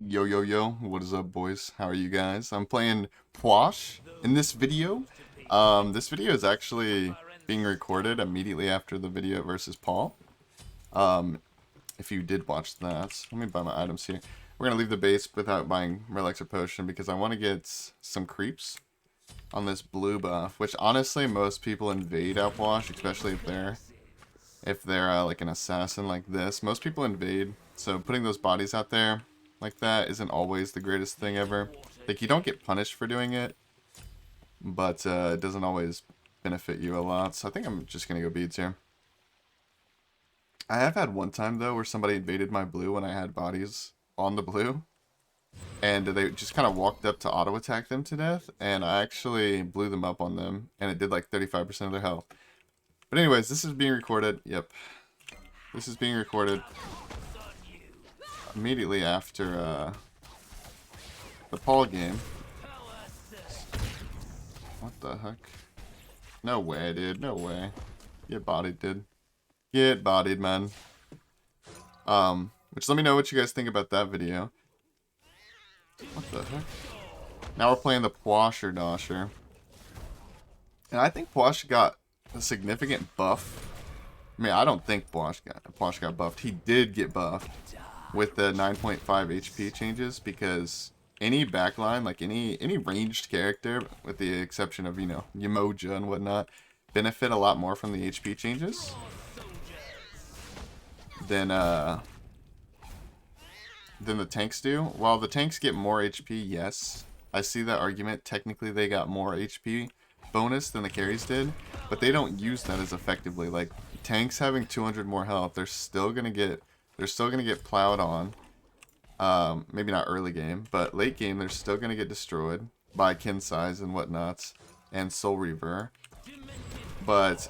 Yo, yo, yo, what is up, boys? How are you guys? I'm playing Puch in this video. This video is actually being recorded immediately after the video versus Paul. Um, if you did watch that. Let me buy my items here. We're gonna leave the base without buying Relics or Potion because I want to get some creeps on this blue buff, which honestly most people invade Outwash, especially if they're like an assassin like this. Most people invade, so putting those bodies out there like that isn't always the greatest thing ever. Like, you don't get punished for doing it, but it doesn't always benefit you a lot. So I think I'm just gonna go beads here. I have had one time though where somebody invaded my blue when I had bodies on the blue, and they just kind of walked up to auto attack them to death, and I actually blew them up on them, and it did like 35% of their health. But anyways, this is being recorded. Yep, this is being recorded immediately after the Paul game. What the heck? No way, dude. No way. Get bodied, dude. Get bodied, man. Which let me know what you guys think about that video. What the heck? Now we're playing the Pwasher Dosher. And I think Pwash got a significant buff. I mean, I don't think Pwash got buffed. He did get buffed with the 9.5 HP changes, because any backline, like any ranged character, with the exception of, you know, Yamoja and whatnot, benefit a lot more from the HP changes than the tanks do. While the tanks get more HP, yes, I see that argument. Technically, they got more HP bonus than the carries did, but they don't use that as effectively. Like, tanks having 200 more health, they're still gonna get plowed on. Maybe not early game, but late game they're still gonna get destroyed by kin size and whatnots and Soul Reaver. But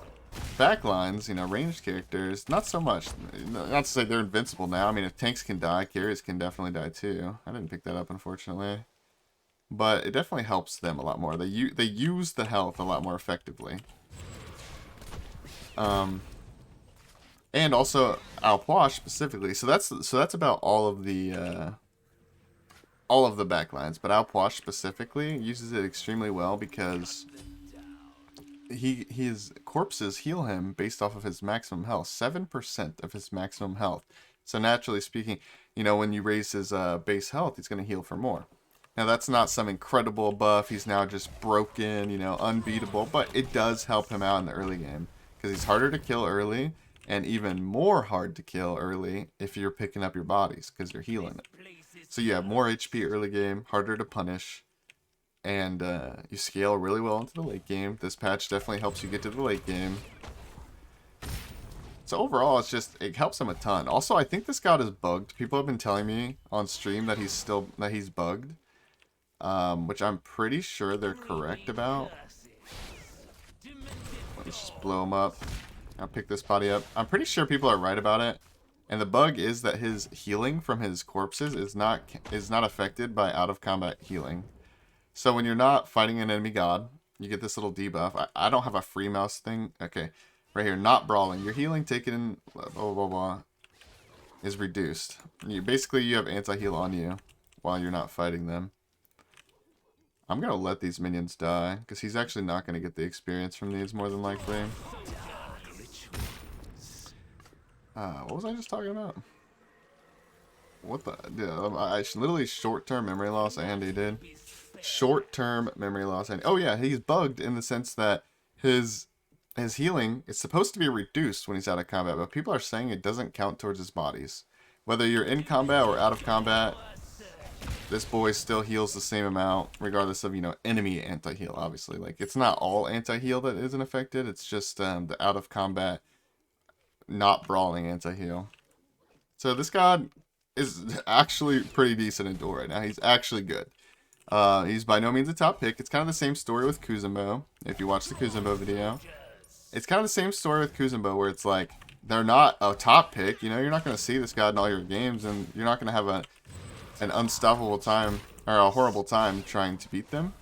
backlines, you know, ranged characters, not so much. Not to say they're invincible now. I mean, if tanks can die, carries can definitely die too. I didn't pick that up, unfortunately. But it definitely helps them a lot more. They use the health a lot more effectively. And also Alpwash specifically. So that's about all of the backlines. But Alpwash specifically uses it extremely well because his corpses heal him based off of his maximum health. 7% of his maximum health. So naturally speaking, you know, when you raise his base health, he's going to heal for more. Now, that's not some incredible buff. He's now just broken, you know, unbeatable. But it does help him out in the early game, because he's harder to kill early, and even more hard to kill early if you're picking up your bodies, because you're healing it. So you have more HP early game, harder to punish, and you scale really well into the late game. This patch definitely helps you get to the late game. So overall, it helps him a ton. Also, I think this god is bugged. People have been telling me on stream that he's bugged. Which I'm pretty sure they're correct about. Let's just blow him up. I'll pick this body up. I'm pretty sure people are right about it. And the bug is that his healing from his corpses is not affected by out of combat healing. So when you're not fighting an enemy god, you get this little debuff. I don't have a free mouse thing. Okay, right here, not brawling. Your healing taken blah blah blah is reduced. You have anti-heal on you while you're not fighting them. I'm going to let these minions die, because he's actually not going to get the experience from these, more than likely. What was I just talking about? What the... Yeah, I literally short-term memory loss, and he did. Short-term memory loss, and... Oh yeah, he's bugged in the sense that his healing is supposed to be reduced when he's out of combat, but people are saying it doesn't count towards his bodies. Whether you're in combat or out of combat, this boy still heals the same amount, regardless of, you know, enemy anti-heal, obviously. Like, it's not all anti-heal that isn't affected, it's just the out-of-combat, not brawling anti-heal. So this god is actually pretty decent in Duel right now. He's actually good. He's by no means a top pick. It's kind of the same story with Kuzumbo, if you watch the Kuzumbo video. It's kind of the same story with Kuzumbo, where it's like, they're not a top pick. You know, you're not going to see this god in all your games, and you're not going to have an unstoppable time, or a horrible time trying to beat them.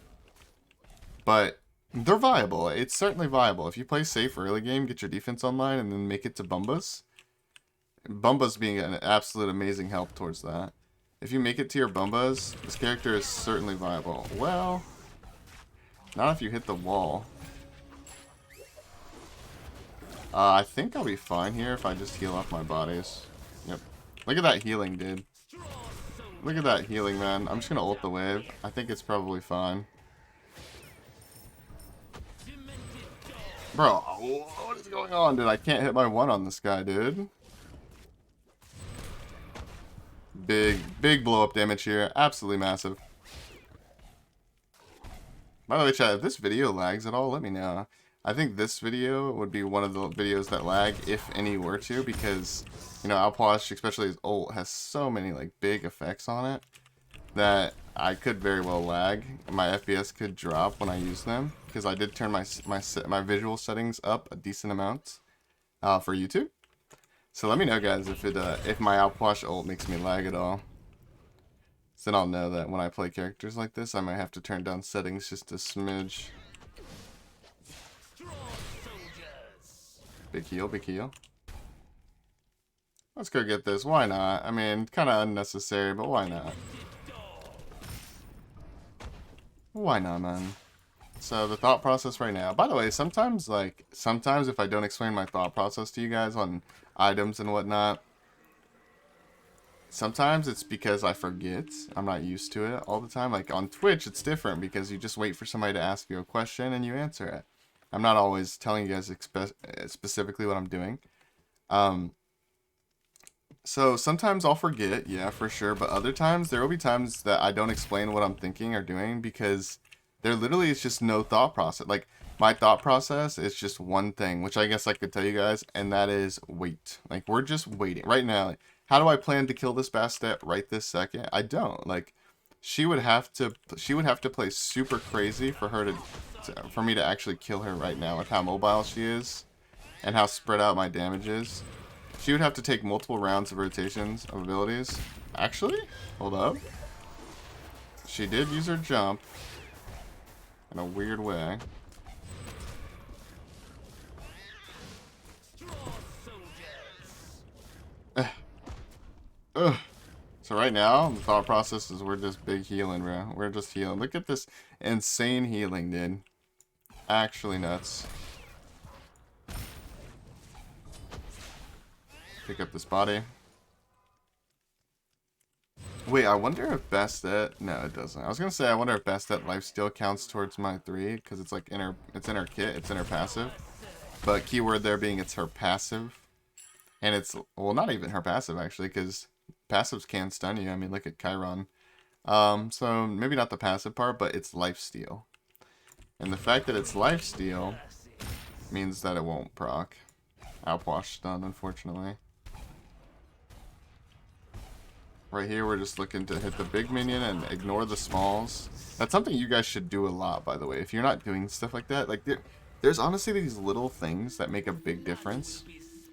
But they're viable. It's certainly viable. If you play safe early game, get your defense online, and then make it to Bumbas. Bumbas being an absolute amazing help towards that. If you make it to your Bumbas, this character is certainly viable. Well, not if you hit the wall. I think I'll be fine here if I just heal off my bodies. Yep. Look at that healing, dude. Look at that healing, man. I'm just gonna ult the wave. I think it's probably fine. Bro, what is going on, dude? I can't hit my 1 on this guy, dude. Big blow up damage here. Absolutely massive. By the way, chat, if this video lags at all, let me know. I think this video would be one of the videos that lag, if any were to, because, you know, Puch, especially his ult, has so many, like, big effects on it that I could very well lag. My FPS could drop when I use them, because I did turn my visual settings up a decent amount for YouTube. So let me know, guys, if my Puch ult makes me lag at all. So then I'll know that when I play characters like this, I might have to turn down settings just a smidge. Big heal, big heal. Let's go get this. Why not? I mean, kind of unnecessary, but why not? Why not, man? So the thought process right now. By the way, sometimes if I don't explain my thought process to you guys on items and whatnot, sometimes it's because I forget. I'm not used to it all the time. Like on Twitch, it's different because you just wait for somebody to ask you a question and you answer it. I'm not always telling you guys specifically what I'm doing. So sometimes I'll forget, yeah, for sure. But other times, there will be times that I don't explain what I'm thinking or doing because there literally is just no thought process. Like, my thought process is just one thing, which I guess I could tell you guys, and that is wait. Like, we're just waiting. Right now, like, how do I plan to kill this Bastet right this second? I don't. Like, she would have to play super crazy for her for me to actually kill her right now with how mobile she is and how spread out my damage is. She would have to take multiple rounds of rotations of abilities. Actually, hold up. She did use her jump in a weird way. Ugh. So right now, the thought process is we're just big healing, bro. We're just healing. Look at this insane healing, dude. Actually nuts. Pick up this body. Wait, I wonder if Bastet... No, it doesn't. I was gonna say, I wonder if Bastet lifesteal counts towards my 3, because it's like in her kit, it's in her passive. But keyword there being it's her passive. And it's, well, not even her passive, actually, because passives can stun you. I mean, look at Chiron. So maybe not the passive part, but it's lifesteal. And the fact that it's lifesteal means that it won't proc. Outwash stun, unfortunately. Right here, we're just looking to hit the big minion and ignore the smalls. That's something you guys should do a lot, by the way. If you're not doing stuff like that, like there's honestly these little things that make a big difference.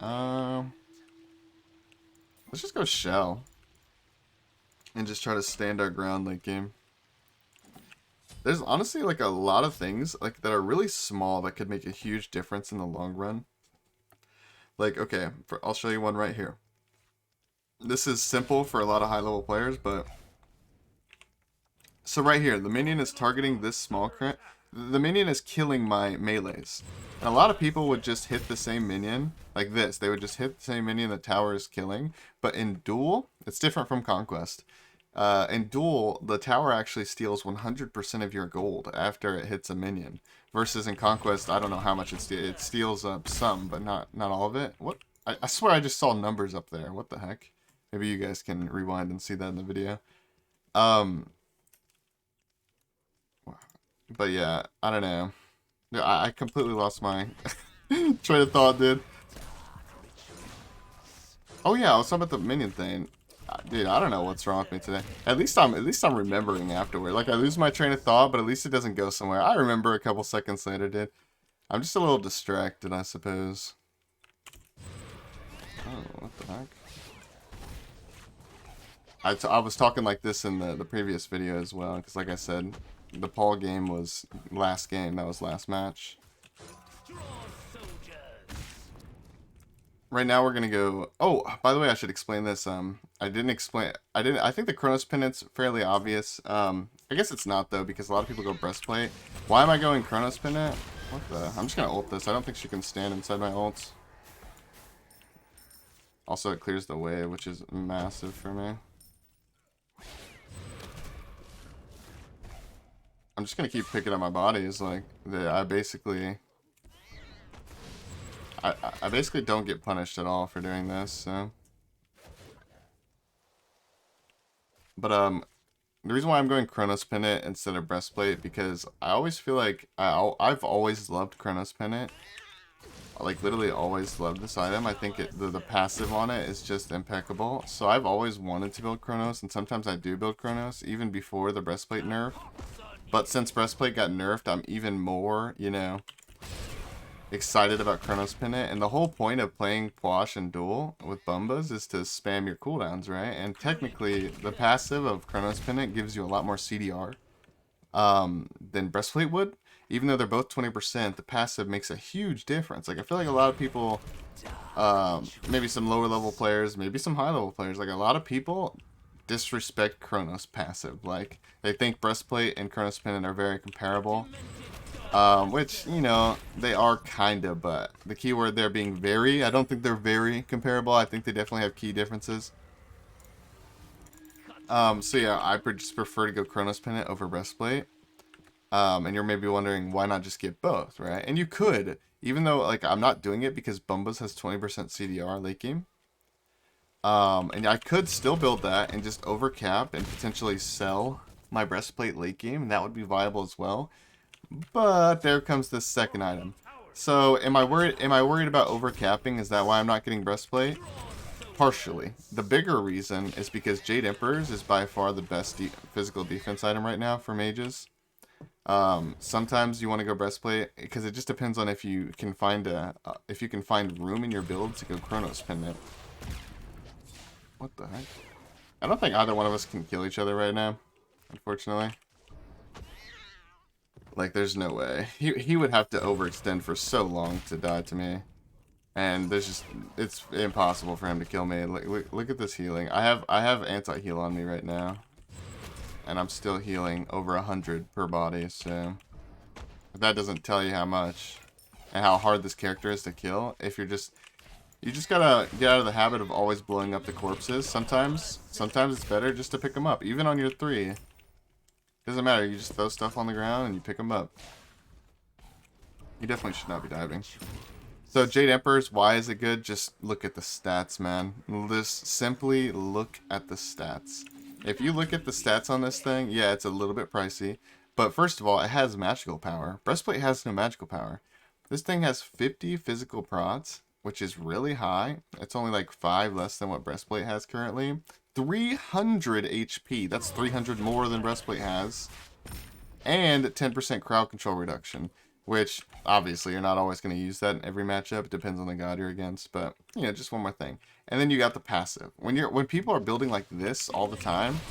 Let's just go Shell and just try to stand our ground late game. There's honestly like a lot of things like that are really small that could make a huge difference in the long run. Like, okay, I'll show you one right here. This is simple for a lot of high-level players, but... So right here, the minion is targeting this small crit. The minion is killing my melees. And a lot of people would just hit the same minion, like this. They would just hit the same minion the tower is killing. But in Duel, it's different from Conquest. In Duel, the tower actually steals 100% of your gold after it hits a minion. Versus in Conquest, I don't know how much it steals. It steals some, but not all of it. What? I swear I just saw numbers up there. What the heck? Maybe you guys can rewind and see that in the video. But yeah, I don't know. I completely lost my train of thought, dude. Oh yeah, I was talking about the minion thing. Dude, I don't know what's wrong with me today. At least I'm remembering afterward. Like I lose my train of thought, but at least it doesn't go somewhere. I remember a couple seconds later, dude. I'm just a little distracted, I suppose. Oh, what the heck? I was talking like this in the previous video as well, because like I said, the Paul game was last game. That was last match. right now we're gonna go. Oh, by the way, I should explain this. I didn't explain. I think the Chronos Pendant's fairly obvious. I guess it's not though because a lot of people go breastplate. Why am I going Chronos Pendant? What the? I'm just gonna ult this. I don't think she can stand inside my ults. Also, it clears the way, which is massive for me. I'm just gonna keep picking up my bodies. Like, I basically don't get punished at all for doing this. So, but the reason why I'm going Chronos Pendant instead of breastplate because I always feel like I've always loved Chronos Pendant. Like literally always loved this item. I think the passive on it is just impeccable. So I've always wanted to build Chronos, and sometimes I do build Chronos even before the breastplate nerf. But since breastplate got nerfed, I'm even more, you know, excited about Chronos Pendant. And the whole point of playing Puch and Duel with Bumbas is to spam your cooldowns, right? And technically, the passive of Chronos Pendant gives you a lot more CDR than breastplate would. Even though they're both 20%, the passive makes a huge difference. Like, I feel like a lot of people, maybe some lower level players, maybe some high level players, like a lot of people disrespect Chronos passive. Like, they think breastplate and Chronos Pendant are very comparable. Which, you know, they are kinda, but the keyword there being very, I don't think they're very comparable. I think they definitely have key differences. So yeah, I just prefer to go Chronos Pendant over breastplate. And you're maybe wondering why not just get both, right? And you could, even though like I'm not doing it because Bumbas has 20% CDR late game. And I could still build that and just overcap and potentially sell my breastplate late game, and that would be viable as well. But there comes the second item. So am I worried about overcapping? Is that why I'm not getting breastplate? Partially. The bigger reason is because Jade Emperors is by far the best physical defense item right now for mages. Sometimes you want to go breastplate because it just depends on if you can find room in your build to go Chronos Pendant. What the heck? I don't think either one of us can kill each other right now, unfortunately. Like, there's no way. He would have to overextend for so long to die to me. And there's just, it's impossible for him to kill me. Look at this healing. I have anti-heal on me right now. And I'm still healing over 100 per body, so that doesn't tell you how much and how hard this character is to kill. If you just gotta get out of the habit of always blowing up the corpses. Sometimes it's better just to pick them up, even on your 3. Doesn't matter, you just throw stuff on the ground and you pick them up. You definitely should not be diving. So Jade Emperors, why is it good? Just look at the stats, man. Just simply look at the stats. If you look at the stats on this thing, yeah, it's a little bit pricey. But first of all, it has magical power. Breastplate has no magical power. This thing has 50 physical procs, which is really high. It's only like 5 less than what Breastplate has currently. 300 HP. That's 300 more than Breastplate has. And 10% crowd control reduction. Which, obviously, you're not always going to use that in every matchup. It depends on the god you're against. But, you know, just one more thing. And then you got the passive. When people are building like this all the time,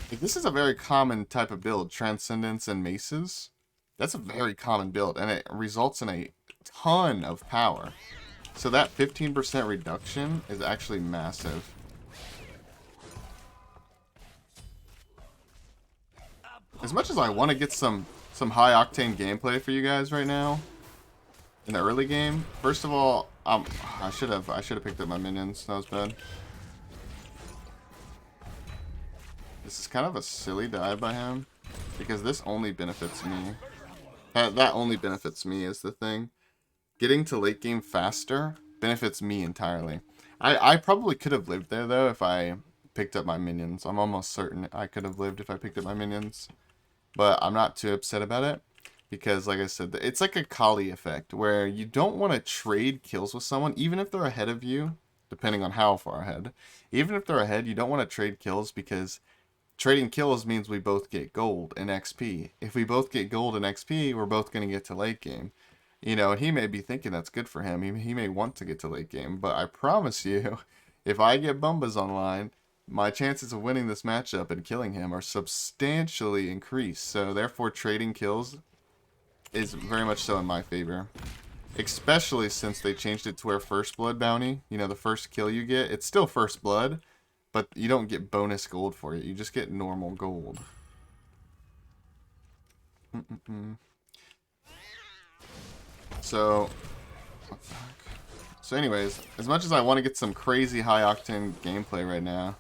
like this is a very common type of build. Transcendence and maces. That's a very common build. And it results in a ton of power. So that 15% reduction is actually massive. As much as I want to get some high octane gameplay for you guys right now in the early game. First of all, I should have picked up my minions. That was bad. This is kind of a silly dive by him because this only benefits me. That only benefits me is the thing. Getting to late game faster benefits me entirely. I probably could have lived there though if I picked up my minions. I'm almost certain I could have lived if I picked up my minions. But I'm not too upset about it because, like I said, it's like a Kali effect where you don't want to trade kills with someone, even if they're ahead of you, depending on how far ahead. Even if they're ahead, you don't want to trade kills because trading kills means we both get gold and XP. If we both get gold and XP, we're both going to get to late game. You know, and he may be thinking that's good for him. He may want to get to late game, but I promise you, if I get Bumbas online, my chances of winning this matchup and killing him are substantially increased. So therefore trading kills is very much so in my favor. Especially since they changed it to where first blood bounty, you know, the first kill you get, it's still first blood, but you don't get bonus gold for it. You just get normal gold. So, what the heck? So anyways, as much as I want to get some crazy high octane gameplay right now,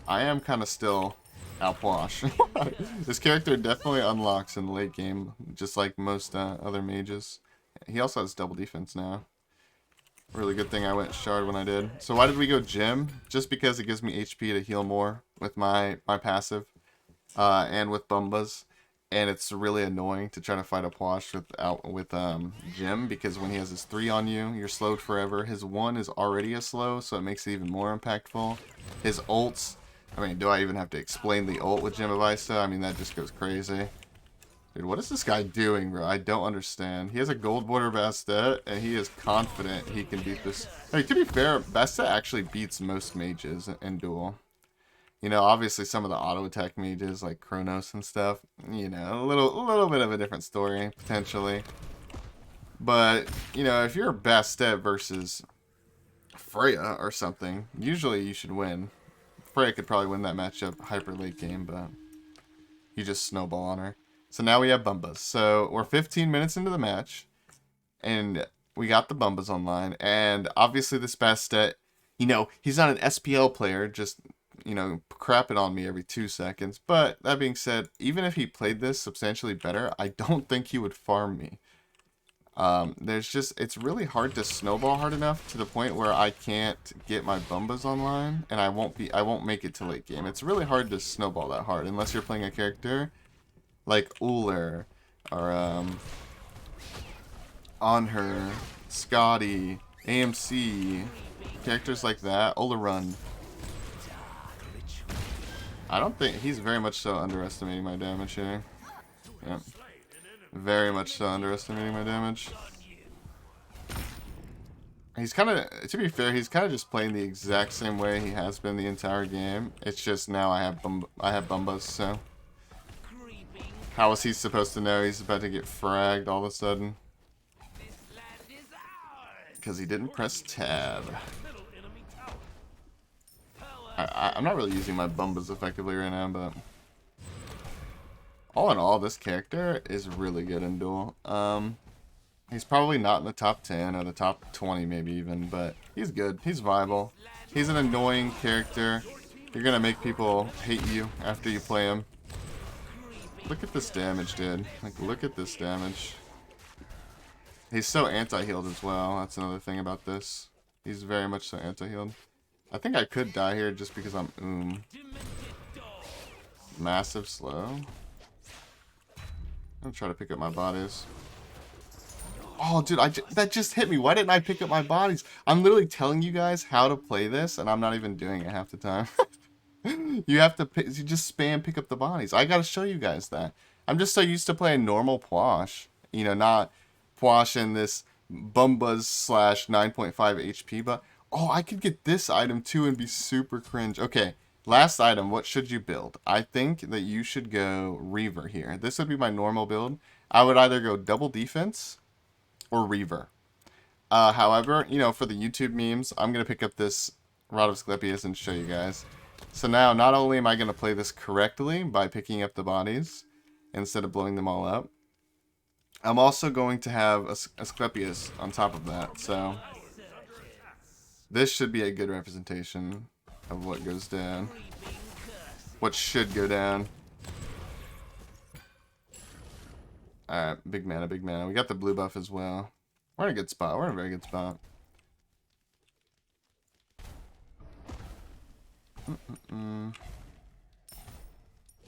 I am kind of still outwash. This character definitely unlocks in the late game, just like most other mages. He also has double defense now. Really good thing I went shard when I did. So why did we go gym? Just because it gives me HP to heal more with my passive and with Bumbas. And it's really annoying to try to fight a Puch with Jim, because when he has his 3 on you, you're slowed forever. His 1 is already a slow, so it makes it even more impactful. His ults, I mean, do I even have to explain the ult with Gem of Isa? I mean, that just goes crazy. Dude, what is this guy doing, bro? I don't understand. He has a gold border Bastet, and he is confident he can beat this. I mean, to be fair, Bastet actually beats most mages in Duel. You know, obviously some of the auto attack mages like Kronos and stuff, you know, a little bit of a different story potentially. But, you know, if you're Bastet versus Freya or something, usually you should win. Freya could probably win that matchup hyper late game, but you just snowball on her. So now we have Bumbas. So we're 15 minutes into the match, and we got the Bumbas online, and obviously this Bastet, you know, he's not an SPL player, just, you know, crapping on me every 2 seconds. But that being said, even if he played this substantially better, I don't think he would farm me. There's just, it's really hard to snowball hard enough to the point where I can't get my Bumbas online, and I won't make it to late game. It's really hard to snowball that hard unless you're playing a character like Uller or Onher, Scotty, AMC, characters like that. Olerun. I don't think he's very much so underestimating my damage here. Yep. Very much so underestimating my damage. He's kind of, to be fair, he's kind of just playing the exact same way he has been the entire game. It's just now I have Bumbas, so how was he supposed to know he's about to get fragged all of a sudden? Because he didn't press tab. I'm not really using my Bumbas effectively right now, but all in all, this character is really good in Duel. He's probably not in the top 10 or the top 20 maybe even, but he's good. He's viable. He's an annoying character. You're going to make people hate you after you play him. Look at this damage, dude. Like, look at this damage. He's so anti-healed as well. That's another thing about this. He's very much so anti-healed. I think I could die here just because I'm massive slow. I'm gonna try to pick up my bodies. Oh, dude, that just hit me. Why didn't I pick up my bodies? I'm literally telling you guys how to play this, and I'm not even doing it half the time. You have to you just spam pick up the bodies. I gotta show you guys that. I'm just so used to playing normal Puch. You know, not Puch in this Bumbas / 9.5 HP, but oh, I could get this item too and be super cringe. Okay, last item, what should you build? I think that you should go Reaver here. This would be my normal build. I would either go double defense or Reaver. However, you know, for the YouTube memes, I'm going to pick up this Rod of Asclepius and show you guys. So now, not only am I going to play this correctly by picking up the bodies instead of blowing them all up, I'm also going to have Asclepius on top of that. So this should be a good representation of what goes down. What should go down. Alright, big mana, big mana. We got the blue buff as well. We're in a good spot. We're in a very good spot.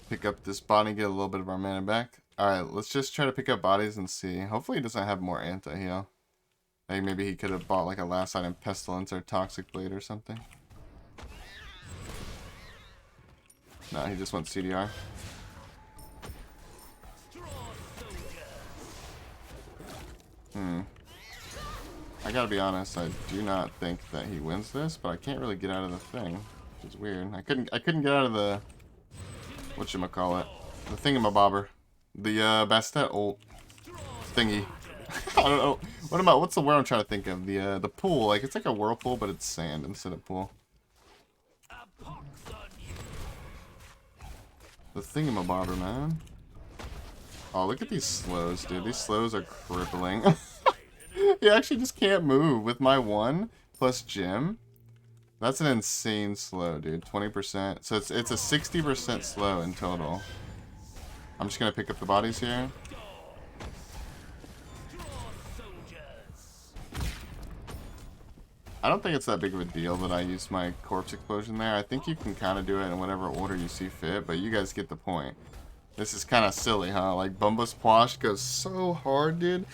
Pick up this body, get a little bit of our mana back. Alright, let's just try to pick up bodies and see. Hopefully he doesn't have more anti-heal. Like maybe he could have bought like a last item Pestilence or Toxic Blade or something. No, he just went CDR. I gotta be honest, I do not think that he wins this, but I can't really get out of the thing, which is weird. I couldn't get out of the whatchamacallit, the thingamabobber, the Bastet ult thingy. don't know. What's the word I'm trying to think of? The pool. Like, it's like a whirlpool, but it's sand instead of pool. The thingamabobber, man. Oh, look at these slows, dude. These slows are crippling. He actually just can't move with my 1 plus gym. That's an insane slow, dude. 20%. So it's a 60% slow in total. I'm just gonna pick up the bodies here. I don't think it's that big of a deal that I use my corpse explosion there. I think you can kind of do it in whatever order you see fit, but you guys get the point. This is kind of silly, huh? Like, Bumba's Puch goes so hard, dude.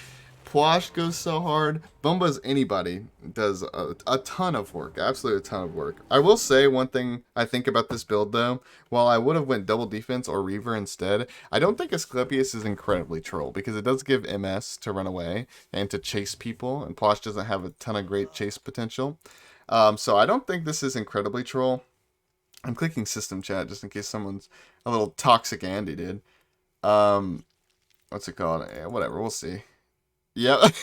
Puch goes so hard. Bumba's anybody does a ton of work. Absolutely a ton of work. I will say one thing I think about this build, though. While I would have went double defense or Reaver instead, I don't think Asclepius is incredibly troll, because it does give MS to run away and to chase people, and Puch doesn't have a ton of great chase potential. So I don't think this is incredibly troll. I'm clicking system chat just in case someone's a little toxic Andy, dude. What's it called? Whatever, we'll see. Yep.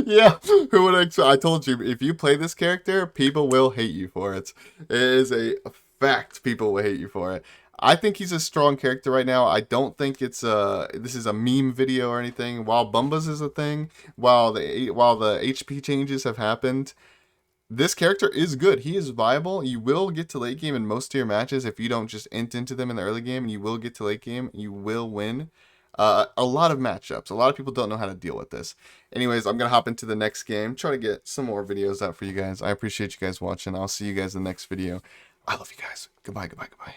Yeah. Who would I told you, if you play this character, people will hate you for it. It is a fact. People will hate you for it. I think he's a strong character right now. I don't think it's this is a meme video or anything. While Bumba's is a thing, while the HP changes have happened, this character is good. He is viable. You will get to late game in most of your matches if you don't just int into them in the early game, and you will get to late game. You will win. A lot of matchups. A lot of people don't know how to deal with this. Anyways, I'm going to hop into the next game. Try to get some more videos out for you guys. I appreciate you guys watching. I'll see you guys in the next video. I love you guys. Goodbye, goodbye, goodbye.